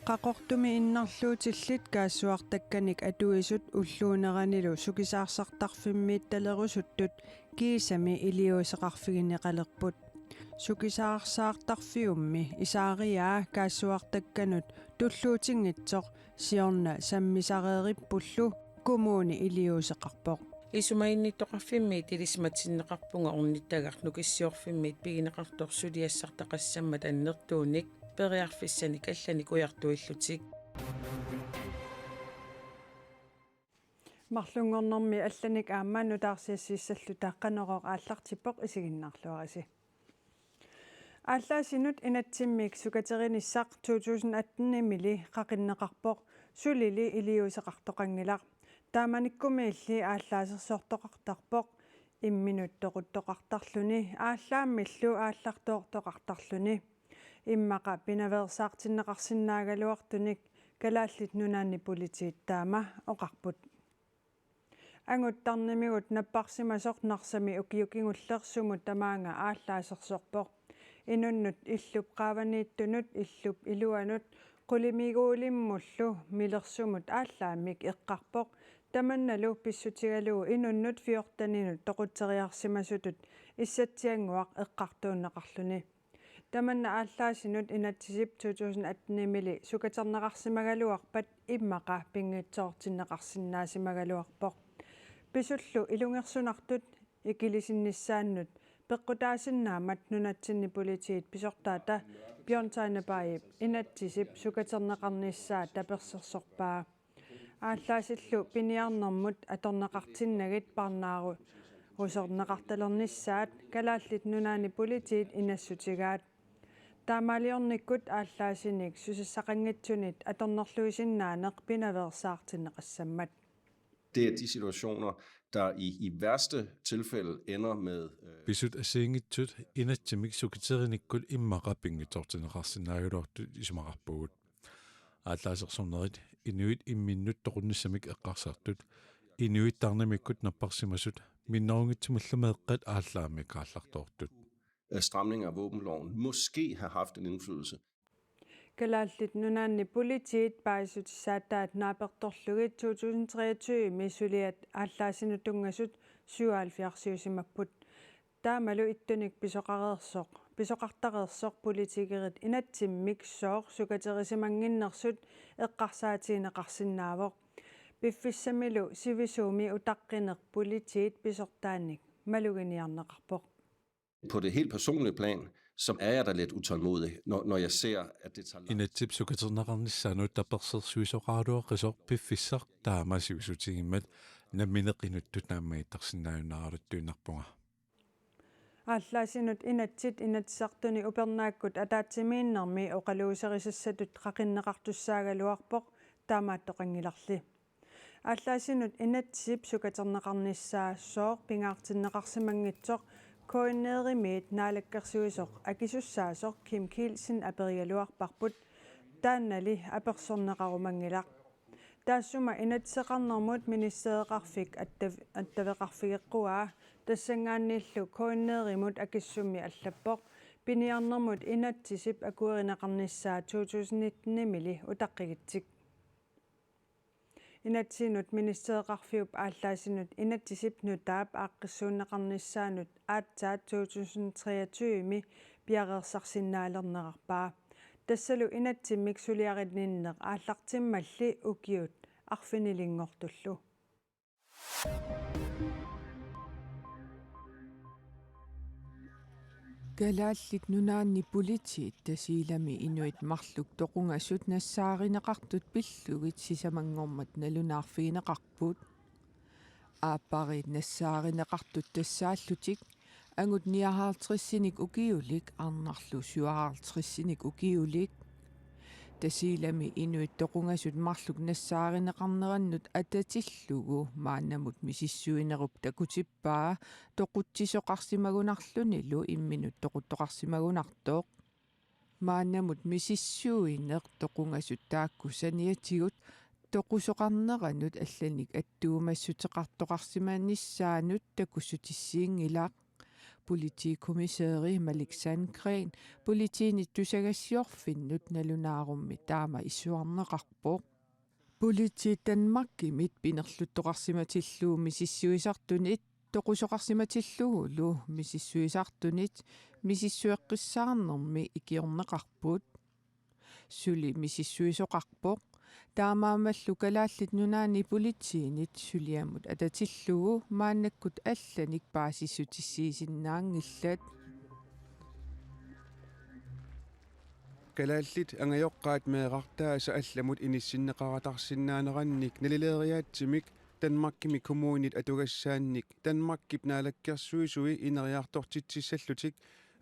qaqortumi innarluutillit kaassuartakkanik atuisut ulluuneranilu sukisaarsartarfimmiit talerusuttut kiisami iliuseqarfigineqalerput sukisaarssaartarfiummi isaariaa kaassuartakkanut tulluutingitsoq siorna sammisareerippullu kumuuni iliuseqarpoq isumainniittoqarfimmiit ilismatinneqarpunga ornittagaq nukissiorfimmiit piginaqartorsuliassartaqassammat annertuunik periarfissanik allanik ujartuillutik марлунгорнэрми алланик ааммаану таарсиассииссаллу тааққанероқ ааллартиппоқ исигиннаарлуараси ааллаасинут инатсиммик сукатериниссақ 2018 мили қақиннеқарпоқ сулили илиусеқартоқангилақ тааманиккумиилли ааллаасерсоортоқартарпоқ имминуттоқуттоқартарлуни ааллааммиллу ааллартоортоқартарлуни иммақа пинаверсаартиннеқарсиннаагалуартуник калааллит нунаанни политииттаама оқарпут ангуттарнимигут наппарсимасоқ нарсами укиукингуллерсумут тамаанга ааллаасерсорпоқ инуннут иллуп qaavaniittunut illup iluanut qulimiguulimмуллу милерсумут ааллаамик эққарпоқ таманналу писсутигалуу инуннут фиортанинут тоқутсериарсимасутут иссатсиангуақ эққартууннеқарлуни таманна ааллаасинут инатсисип 2018 мили сукатернеқарсимагалуарпат иммақа пингитсоортиннеқарсинаасимагалуарпоқ писуллу илунгерсунартут икилисиннissaannут пеққутаасиннаамат нунатсинни политиит писортаата бьорнтайнебаип инатсисип сукатернеқарниссаа таперсерсорпаа ааллаасиллу пиниарнэрмут аторнеқартиннагит парнаару русернеқарталерниссаат калааллит нунаани политиит инассутигаат таамаалиорниккут ааллаасиник сусассақангатсунит аторнерлуисиннаанеқ пинаверсаартиннеқассаммат. Det er de situationer, der i værste tilfælde ender med Bisut asingitut inatsimik sukiterinikkul immaqapingitortineqarsinnaagulortut isumararpugut ааллаасерсорнерит инуит имминнуттоқуннссамик эққарсартут инуиттарнамиккут наппарсимасут миннерунгитсимуллумеэққат ааллаамик ааллартоортут stramning af våbenloven måske have haft en indflydelse. Kalaallit nunaanni politiit paisutissaattaat naapertorlugit 2023 misuliat aalлаасинутунгасут 77 таамалу иттуник писоқартареерсоқ политикерит инатсиммик соор сукатерисимангиннерсут эққарсаатиинеқарсинаавоқ пиффиссамилу сивисууми утаққинеқ политиит писортааник малугиниарнеқарпоқ. På det helt personlige plan, så er jeg da lidt utålmodig, når jeg ser, at det tager lang tid. Inatsip sukaterneqarnissaanut tapersersuisoqaaluaqisor piffissaq taamasivisutigimat nammineqinuttut naammaittarsinnaajunnaaraluttuinarpunga ааллаасинут инатсит инатсартуни упернааkkut атаатсимииннэрми оқалуусерисассатут қақиннеқартуссаагалуарпоқ таамааттоқангиларли ааллаасинут инатсип сукатернеқарниссаа соор пингаартиннеқарсимангитсоқ коиннееримиит наалаккерсуисоқ акисуссаасоқ Kim Kielsen аперигалуарпарпут тааннали аперсорнеқарумангилақ таассума инатсеқарнэрмут министеэқарфик аттавеқарфигеққуаа тассангааннииллу коиннееримут акиссумми аллаппоқ пиниарнэрмут инатсисип акуеринеқарниссаа 2019 мили утаққигитсик инатсинут министеэқарфиуп ааллаасинут инатсисип нутаап ааққиссууннеқарниссаанут аатсаат 2023 ми пиареерсарсинаалернеқарпаа тассалу инатсиммик сулиаринниннеқ ааллартиммалли укиут арфинилингортуллу галааллит нунаанни политиит тасиилами инуит марлук тоқунгассут нассааринеқартут пиллугит сисамангормат налунаарфигинеқарпут ааппарит нассааринеқартут тассааллутик ангут 59-синик укиулик арнарлу 57-синик укиулик тасиилами инуит тоқунгассут марлук нассааринеқарнераннут ататиллугу мааннамут мисиссуинеруп такутиппаа тоқутсисоқарсимагунарлунилу имминут тоқуттоқарсимагунартоқ мааннамут мисиссуинеқ тоқунгассут тааккусаниатигут тоқусоқарнеранут алланик аттуумассутеқартоқарсимааниссаанут такуссутиссиингилаақ politikommissari Malik Sandgren politiinittusagassiorfinnut nalunаарummi taama issuarneqarpoq politi Danmarkimit pinerluttoqarsimatilluumi sissuisartunit toqusoqarsimatillugulu misissuisartunit misissueqqissaarnermi ikiorneqarput suli misissuisoqarpoq таамаамаллу калааллит нунаани политиинит сулиаммут ататиллугу мааннаккут алланик паасиссутиссиисиннаангиллат калааллит ангайоққаат меэқартааса алламут иниссиннеқаратарсиннаанеранник налилериаатсимик Danmarkimi kommunit атугассаанник Danmarkip наалаккерсуисуи инериартортитсиссаллутик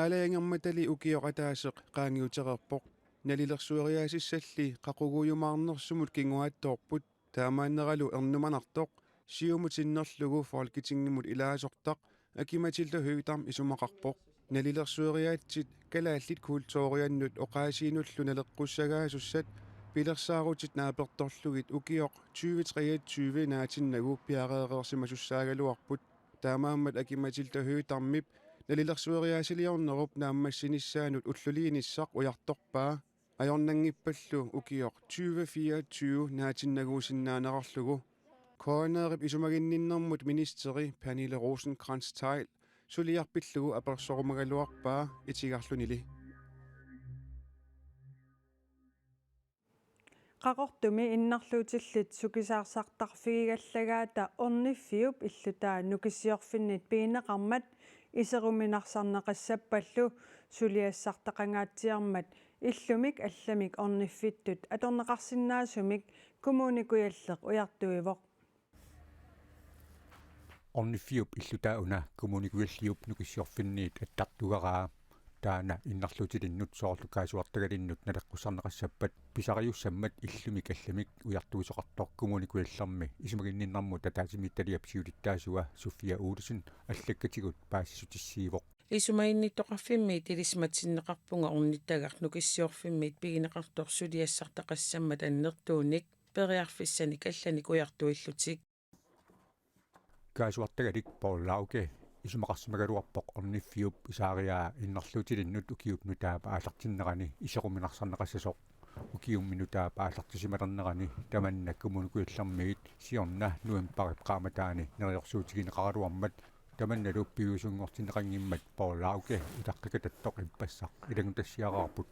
аалаангерматали укиоқатаасеқ qaangiuteqerpoq налилерсуериаасиссалли қақугуйумаарнерсумут кингуаатторпут таамааннералу ернуманартоқ сиумутиннерлугу фолкитингимут илаасортақ акиматилла хуитарм исумақарпоқ налилерсуериаатсит калааллит культуорианнут оқаасиинуллу налеққуссагаасуссат пилерсаарутит нааперторлугит укиоқ 2023 наатиннагу пиареерерсимасуссаагалуарпут таамааммат акиматилла хуитармип налилерсуериаасилиорнеруп нааммассинissaanут уллулииниссақ уярторпаа ajornanngipallu ukior 2024 naatinnagusиннаанеқарлугу коонерип исумагинниннэрмут министери Pernille Rosenkrantz-Theil сулиарпиллугу аперсорумагалуарпаа итигарлунили qaqortumi innarluutillit sukisaarsartarfigigallaгаата орниффиуп иллутаа нукиссиорфиннит пиинеқармат исеруminarсарнеқассаппаллу сулиассартақангаатсиармат иллумик алламик орниффиттут аторнеқарсинаасумик коммуникуяллеқ уяртуивоқ орниффиуп иллутауна коммуникуяллиуп нукиссиорфинниит аттартугараа таана иннарлутилиннут соорлукаасуартагалиннут налеққуссарнеқассаппат писариуссаммат иллумик алламик уяртуисоқартор коммуникуялларми исумагинниннарму татаатимитталиап сиулиттаасуа София Olsen аллаккатигут паассисутиссиивоқ исумаинниттоқарфиммит илисматсиннеқарпунга орниттагар нукиссиорфиммит пигинеқартор сулиассартақассаммат аннертууник периарфиссаник алланик уяртуиллутик kaasuartagalик поорлауке исумақарсимагалуарпоқ орниффиуп исаариаа иннарлутилиннут укиупнутаапа аалартиннерани исеруминарсарнеқассасоқ укиумминутаапа аалартисималернерани таманна коммуникуиллармигит сиорна нуэмпарип qaamataani нериорсуутигинеқаралуармат таманналу пиусунгортинеқангиммат поорлауке утаққикататтоқ импассақ илагнутассиараарпут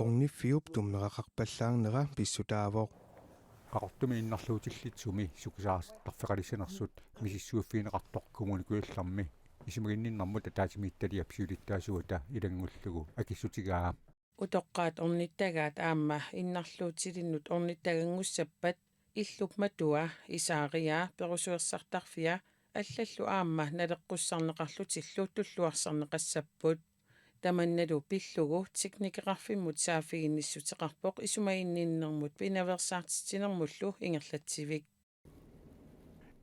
орниффиуп туммеқақарпаллаарнера писсутаавоқ qaqortumi innarluutillitsumi sukisaaras tarfeqalissanersut misissuuffiineqartoq kommunikuillarmi исумагинниннэрмут татаатимитталиап сиулиттаасуата илангуллугу акиссутигаа утоққаат орниттагаат аама иннарлуутилиннут орниттагангуссаппат иллуп матуа исаариаа перусуерсартарфиа аллаллу аама налеққуссарнеқарлутиллу туллуарсарнеқассаппут таманналу пиллугу техникеқарфиммут саафигинниссутеқарпоқ исумаинниннэрмут пинаверсаартитинермуллу ингерлатсивик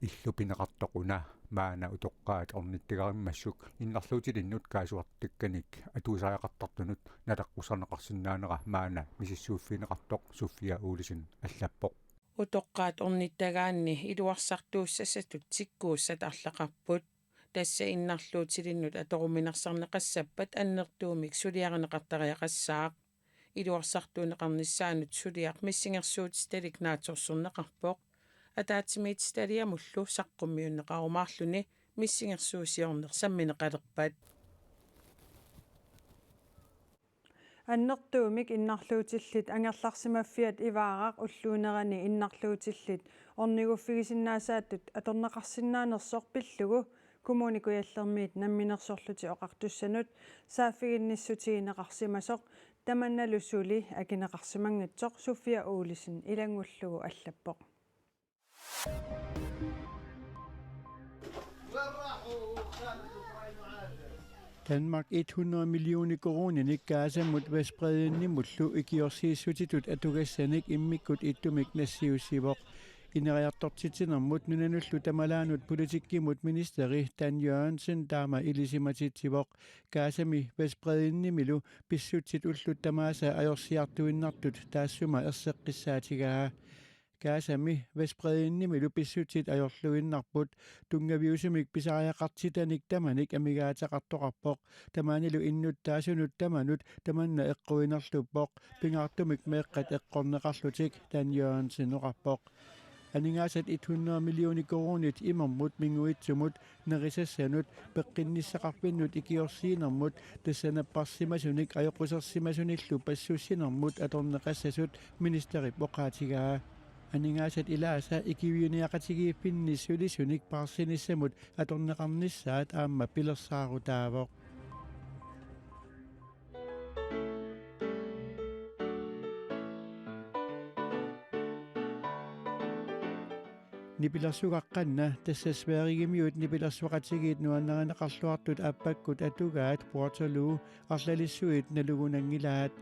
иллупинеқартоқуна маана утоққаат орниттагариммассук иннарлуутилиннут kaasuartikkanik atuusаақартартунут налеққусарнеқарсинаанера маана мисиссууффинеқартоқ София Olsen аллаппоқ утоққаат орниттагаанни илуарсартууссасатут тиккууссат арлақарпут тасса иннарлуутилиннут аторуминарсарнеқассаппат аннертуумик сулиаринеқартариақассаақ илуарсартуунеқарниссаанут сулиақ миссингерсуутисталик нааторсурнеқарпоқ атаатимиитсталиамуллу саққуммиуннеқарумаарлуни миссингерсуусиорнер самминеқалерпат аннертуумик иннарлуутиллит ангерларсимаффиат иваарaq уллуунерани иннарлуутиллит орнигуффигисиннаасааттут аторнеқарсинаанерсор пиллугу коммуникуяллермиит намминерсорлути оқартуссанут сааффигинниссутигинеқарсимасоқ таманналусули акинеқарсимангатсоқ София Olsen илангуллугу аллаппоқ Danmark 100 millioner koronanik Gaza mot Vestbredden mullu ikiorsiissutitut atugassanik immikut ittumik nassiussivok ineriartortitinermut nunanullu tamalaanut politikkimut ministeri Dan Jørgensen taama ilisimatitsivok Gazami Vestbreddennimilu pissutsit ulluttamaasa ajorsiartuinnartut taassuma erseqqissaatigaa kaasami vaspredinimilu pissutit ajorluinnarput tungaviusumik pisariaqartitanik tamanik amigaataqartoqarpoq tamaanilu innutaasunut tamanut tamanna eqquinerluppoq pingaartumik meeqqat eqqorneqarlutik tanjoansinuqarpoq aningaasat 100 miljoni koronit imammut minguitsumut nerisassanut peqqinnisaqarpinnut ikiorsiinermut tassanapparsimasunik ajoqusarsimasunillu passussinermut atorneqassasut ministerip oqaatigaa aningaasat ilaasa ikiviuniaqatigiippinnissulisunik parsinissamut atorneqarnissaat aamma pilersaarutaavoq nipilersugaqqanna tassasvaarigimiut nipilersuqatigiit nuanneranaqarluartut appakkut atugaat Waterloo arlalissuit nalugunangilaat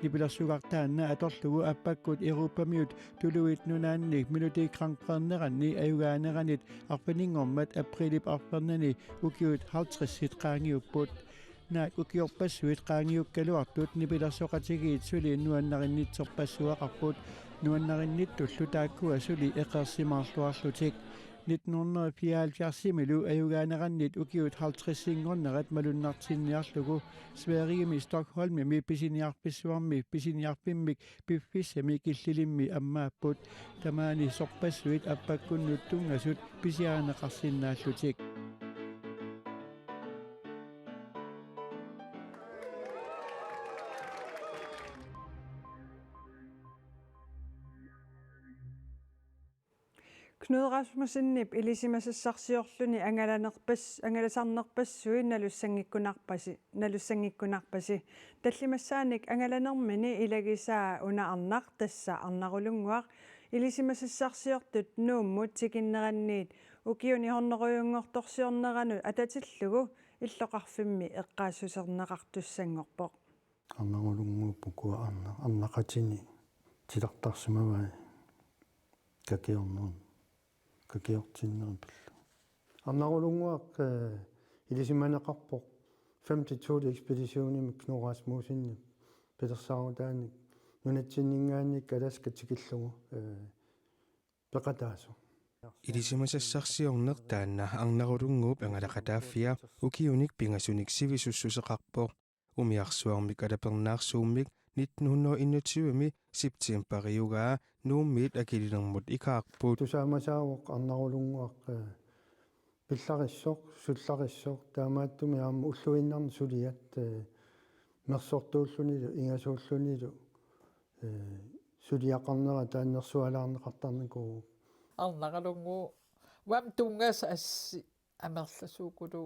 nipilersugartaanna atorlugu appakkut Europamiut tuluit nunaannik Melodi-Grand-Prix-neranni ayugaaneranit arpaningormat aprilip arpernani ukiut 50 qaangiupput naak ukiorpassuit qaangiukkaluartut nipilersoqatigiit suli nuannarinnitsorpassuaqarput nuannarinnittullu taakkua suli eqersimaarluarlutik 1974 ayugaanerannit ukiut 50-sinngornerat malunnartinniarlugu Sverigimi Stockholmimi pisiniarpissuarmi pisiniarpimmik piffissami killilimmi ammaapput tamaani sorpassuit appakkunnut tungasut pisiaaneqarsinnaallutik Knud Rasmussennip ilisimasassarsiorluni angalasarnerpassui nalussangikkunarpasi tallimassaanik angalanermini ilagisaa unaarnaq tassa arnarulunguaq ilisimasassarsiortut nuummut tikinneranniit ukiuni horneruyungortorsiorneranut atatillugu иллоqarfimmi eqqaassuserneqartussangorpoq арнарулунгууппу арнақатини тилартарсимавай какиортиннерпилла арнарулунгуақ илисиманеқарпоқ 52 экспедисионими Knud Rasmussenник петерсаарутааник нунатсиннингаанник каласкатикиллугу пеқатаасу илисимасассарсиорнер таанна арнарулунгууп ангалақатааффиа укиуник пингасуник сивисуссусеқарпоқ умиарсуармик алапернаарсууммик 1921 септембериугаа нууммит акилинермут икаарпут тусаамасаавоқ арнарулунгуақ пиллариссоқ суллариссоқ таамааттуми аама уллуиннарни сулиат мерсортууллунилу ингасууллунилу сулиақарнера тааннерсуалаарнеқартарникуу арнаралунгу вам тунгас асси амерласуукулу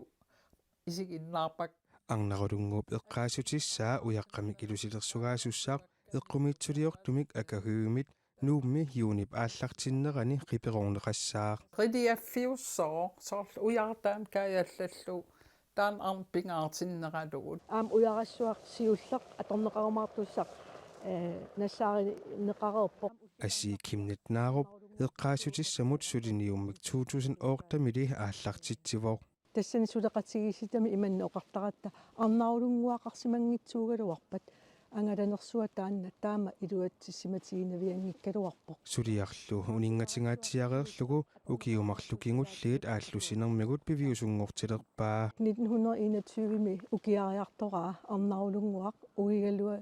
исигиннаарпак арнарулунгууп эққаасутиссаа уяққамик илусилерсугаасуссаақ эққумитсулиортумик акагуумит нуумми юунип ааллартиннерани қиперорнеқассаа ридиаффиуссоо сорл уяартаан каяллаллу таан арм пингаартиннералугут аам уярассуақ сиуллеқ аторнеқарумаартуссақ нассаари неқарерпо аси кимнетнааруп эққаасутиссамут сулиниуммик 2008 ааллартитсивоо тассани сулеқатигиситами иманна оқартаратта арнаарулунгуақарсимангитсуугалуарпат ангаланерсуа таанна таама илуатсиматигинавиангиккалуарпоқ сулиарлу унингатингаатсиареерлугу укиумарлукингуллиит ааллусинермигут пивиусунгортилерпаа 1921ми укиариартораа арнаарулунгуақ уигалуа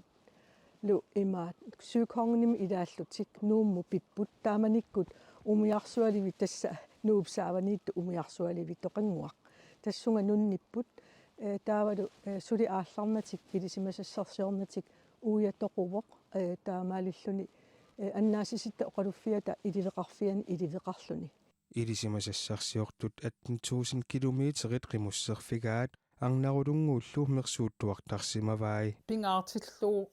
лу имаат сюконгним илааллутик нуумму пиппут тааманиккут умиарсуаливи тасса нуупсааваниитту умиарсуаливи тоқангуақ тассунга нунниппут таавалу сули аалларнатик илисимасассарсиорнатик уиатоқувоқ таамаалиллуни аннаасиситта оқалуффиата илилеқарфиани илилеқарлуни илисимасассарсиортут 18000 километерит қимуссерфигаат арнарулунгууллу мерсууттуартарсимаваи пингаартиллуу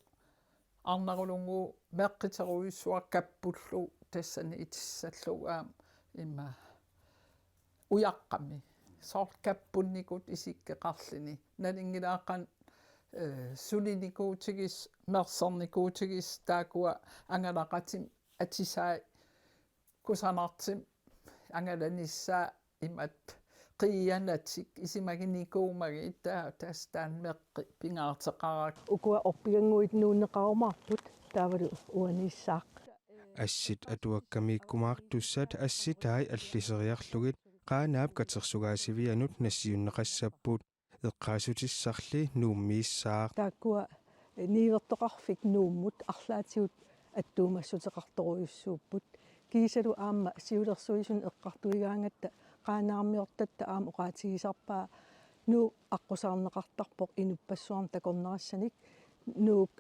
арнарулунгу меққитеруиссуар каппуллу тассани итиссаллугаа имма уяққами сорт каппунникут исиккеқарлини налингилааққан сулиникуутигис мерсерникуутигис таакуа ангалақатим атисаа кусанартим ангаланиссаа имат қиянатик исимагиникуумаги иттаа тастаан меққи пингаартеқарак укуа орпигангуит нууннеқарумаарпут таавалу уаниссаақ ассит атуаккамииккумаартуссат асситай аллисериарлугит qaanaap katersugaasivианут нассиуннеқассаппут эққаасутиссарли нууммииссаа тааккуа нивертоқарфик нууммут арлаатигут аттуумассутеқарторуйуссууппут кисалу аама сиулерсуисун эққартуигаангатта qaanаармиортатта аама оqaатигисарпаа нуу аққусаарнеқартарпоқ инуппассуарн такорнерассаник нуук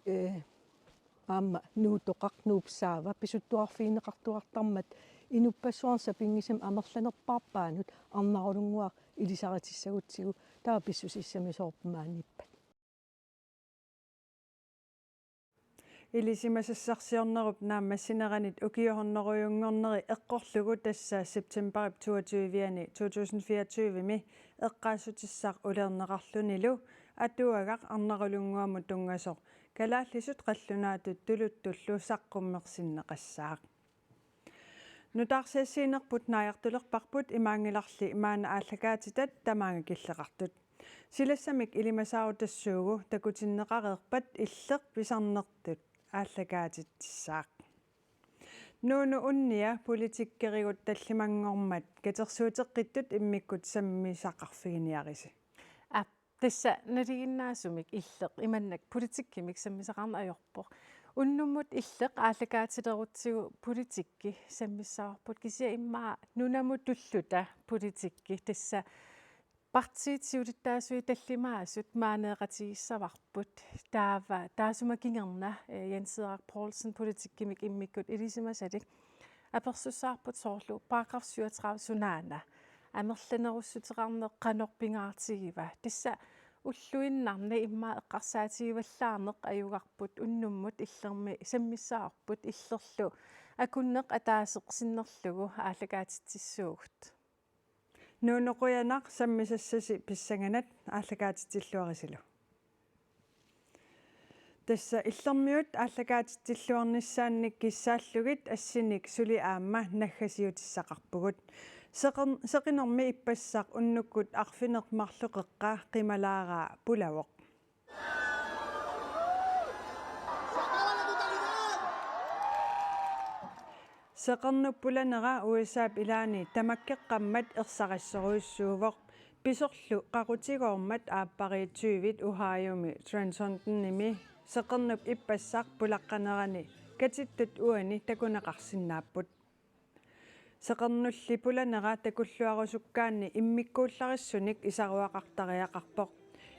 аама нуутоқақ нуупсаава писуттуарфиинеқартуартармат инуппассуарн сапингисам амерланерпаарпаанут арнарулунгуа илисаратиссагутсигу таа писсусиссами соорпмааниппат илисимасассарсиорнеруп нааммассинеранит укиохорнеруйунгорнери эққорлугу тасса септембарип 22-ани 2024ми эққаасутиссаар улернеқарлунилу атуагақ арнарулунгуаму тунгасоқ калааллисут қаллунаатут тулуттуллу саққуммерсиннеқассаақ нутаарсиассиинерпут наajартулерпарпут имаангиларли имаана ааллагаатитат тамаага киллеқартут силассамик илимасаарутассуугу такутиннеқареерпат иллеқ писарнертут ааллагаатитсаақ нууну унниа политиккеригут таллимангормат катерсуутеққиттут иммиккут саммисақарфигиниариси тасса налигиннаасумик иллеқ иманнак политиккимик саммисақарна ajorpoq уннуммут иллеқ ааллагаатилерутсигу политикки саммиссаарпут кися иммаа нунамут туллута политикки тасса партиитсиулиттаасуи таллимаасут маанеэқатигиссаварпут таава таасумакингерна Jens-Erik Poulsen политиккимик иммиккут илисимасалик аперсуссаарпут соорлу параграф 37 сунаана амерланеруссутеқарнеқ қанорпингаартигива тасса уллуиннарна иммаа эққарсаатигиваллаарнеқ аюгарпут уннуммут иллерми саммиссаарпут иллерлу акуннеқ атаасеқсиннерлугу ааллагаатитсиссуугут нуунеқуянақ саммисассаси писсаганат ааллагаатитсиллуарисилу тасса иллермиут ааллагаатитсиллуарниссаанник киссааллугит ассиник сули аама наггасиутиссақарпугут сеқинерми иппассақ уннуккут арфинермарлуқеққаа қималаараа пулавоқ сеқернуппуланера уисаап илаани тамаккеққаммат ерсариссоруйуссуувоқ писорлу қақутигоормат ааппариитсуивит ухааюми трансонтенними сеқернуп иппассақ пулаққанерани катиттут уани такунеқарсинааппут сеқернулли пуланера такуллуарусуккаанни иммиккууллариссуник исаруақартариақарпоқ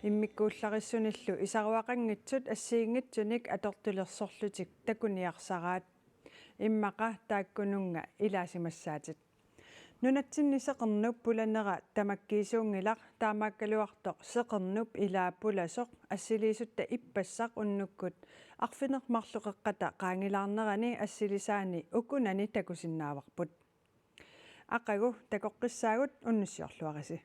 иммиккууллариссуниллу исаруақангитсут ассиингитсуник атортулерсорлутик такуниарсараат иммақа тааккунунга илаасимассаатит нунатсинни сеқернуп пуланера тамаккиисуунгилақ таамааккалуартоқ сеқернуп илааппуласоқ ассилиисутта иппассақ уннуккут арфинермарлуқеққата qaangilаарнерани ассилисаани укунани такусиннааварпут ақагу такоққиссаагут уннуссиорлуариси